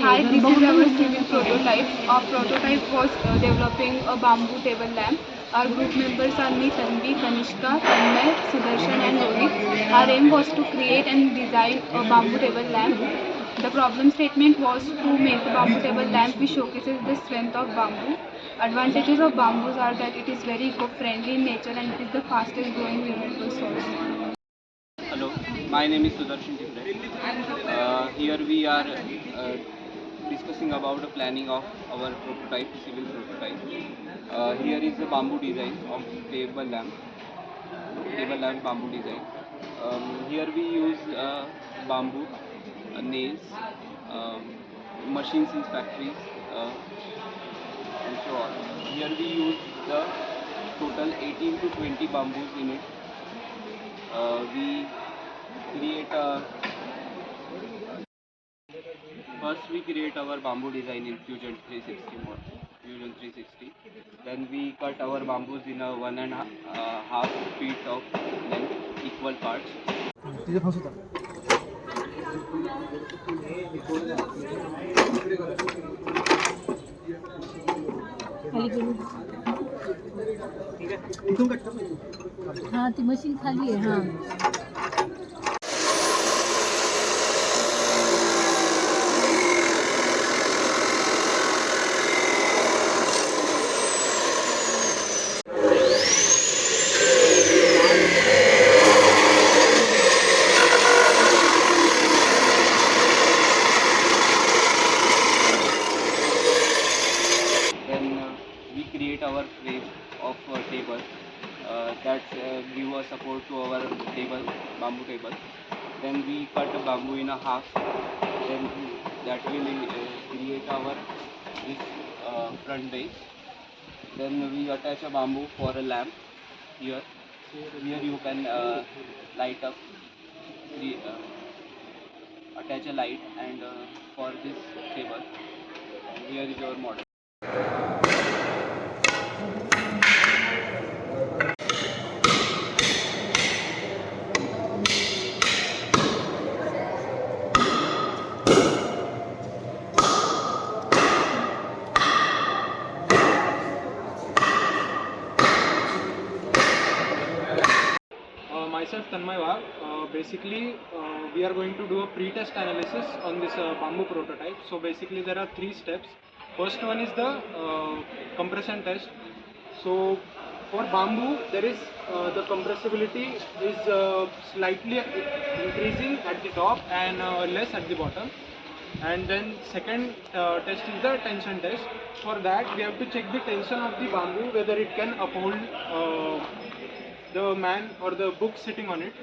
Hi, this is our civil prototype. Our prototype was developing a bamboo table lamp. Our group members are me, Tanvi, Kanishka, Tanmay, Sudarshan and Rohit. Our aim was to create and design a bamboo table lamp. The problem statement was to make a bamboo table lamp which showcases the strength of bamboo. Advantages of bamboos are that it is very eco-friendly in nature and it is the fastest growing renewable source. Hello, my name is Sudarshan Timbre. Here we are discussing about the planning of our prototype, civil prototype. Here is the bamboo design of table lamp bamboo design. Here we use bamboo, nails, um, machines in factories, uh, and so on. Here we use the total 18 to 20 bamboos in it. We create a First, we create our bamboo design in Fusion 360 mode. Fusion 360. Then we cut our bamboos in a 1.5 feet of length, equal parts. हाँ ती machine खाली आहे हाँ Then we create our frame of table that give a support to our bamboo table. Then we cut the bamboo in a half. Then that will create our this front base. Then we attach a bamboo for a lamp here. Here you can light up the attach a light and for this table. And here is your model. Myself Tanmay Wagh. Basically, we are going to do a pre-test analysis on this bamboo prototype. So basically, there are three steps. First one is the compression test. So for bamboo, there is the compressibility is slightly increasing at the top and less at the bottom. And then second test is the tension test. For that, we have to check the tension of the bamboo whether it can uphold the man or the book sitting on it.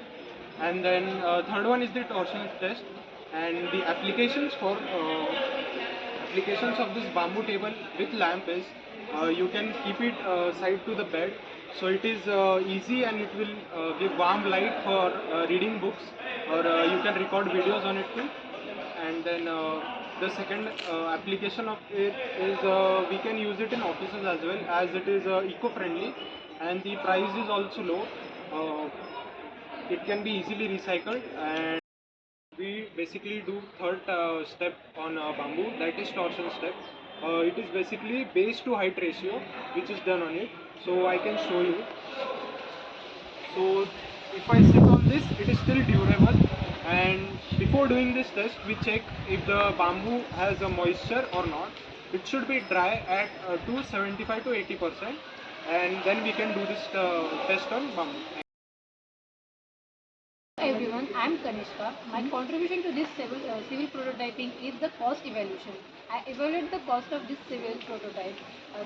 And then third one is the torsion test, and the applications of this bamboo table with lamp is you can keep it side to the bed, so it is easy and it will give warm light for reading books, or you can record videos on it too. And then the second application of it is we can use it in offices as well, as it is eco-friendly and the price is also low. It can be easily recycled, and we basically do third step on bamboo, that is torsion step. It is basically base to height ratio which is done on it, so I can show you. So if I sit on this, it is still durable, and before doing this test we check if the bamboo has a moisture or not. It should be dry at 75 to 80%, and then we can do this test on bamboo. Hi everyone, I am Kanishka. My contribution to this civil prototyping is the cost evaluation. I evaluate the cost of this civil prototype.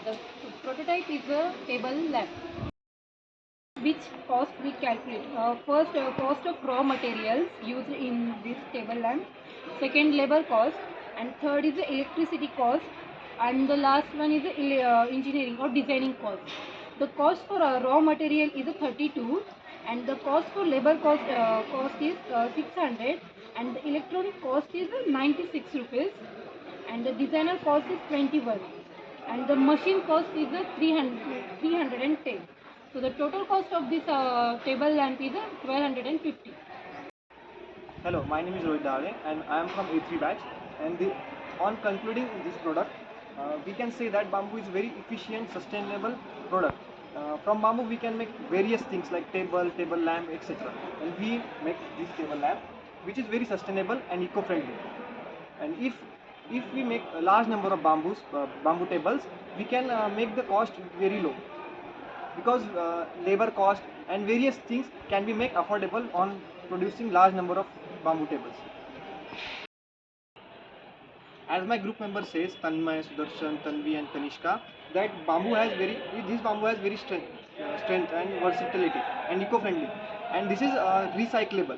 The prototype is a table lamp. Which cost we calculate? First, cost of raw materials used in this table lamp. Second, labor cost. And third is the electricity cost. And the last one is the engineering or designing cost. The cost for raw material is 32, and the cost for labor cost is 600, and the electronic cost is 96 rupees, and the designer cost is 21, and the machine cost is 310. So the total cost of this table lamp is 1250. Hello, my name is Rohit Dave and I am from A3 batch, and the on concluding this product, we can say that bamboo is very efficient, sustainable product. From bamboo we can make various things like table lamp, etc. And we make this table lamp, which is very sustainable and eco-friendly. And if we make a large number of bamboo tables, we can make the cost very low, because labor cost and various things can be made affordable on producing large number of bamboo tables. As my group member says, Tanmay, Sudarshan, Tanvi and Kanishka, that this bamboo has very strength and versatility and eco-friendly, and this is recyclable.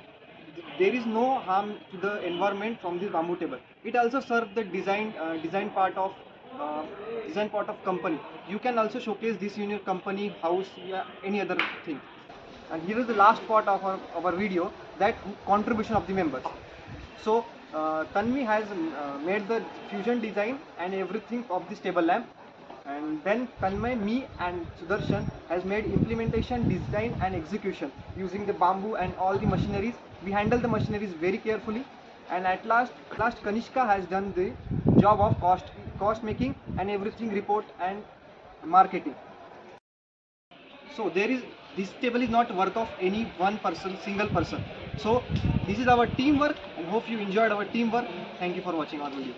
There is no harm to the environment from this bamboo table. It also serves the design part of company. You can also showcase this in your company, house, yeah, any other thing. And here is the last part of our video, that contribution of the members. So Tanvi has made the fusion design and everything of this table lamp, and then Tanmay, me and Sudarshan has made implementation, design and execution using the bamboo and all the machineries. We handle the machineries very carefully, and at last Kanishka has done the job of cost making and everything, report and marketing. So this table is not work of any one person, single person. So this is our teamwork, and hope you enjoyed our teamwork. Thank you for watching our video.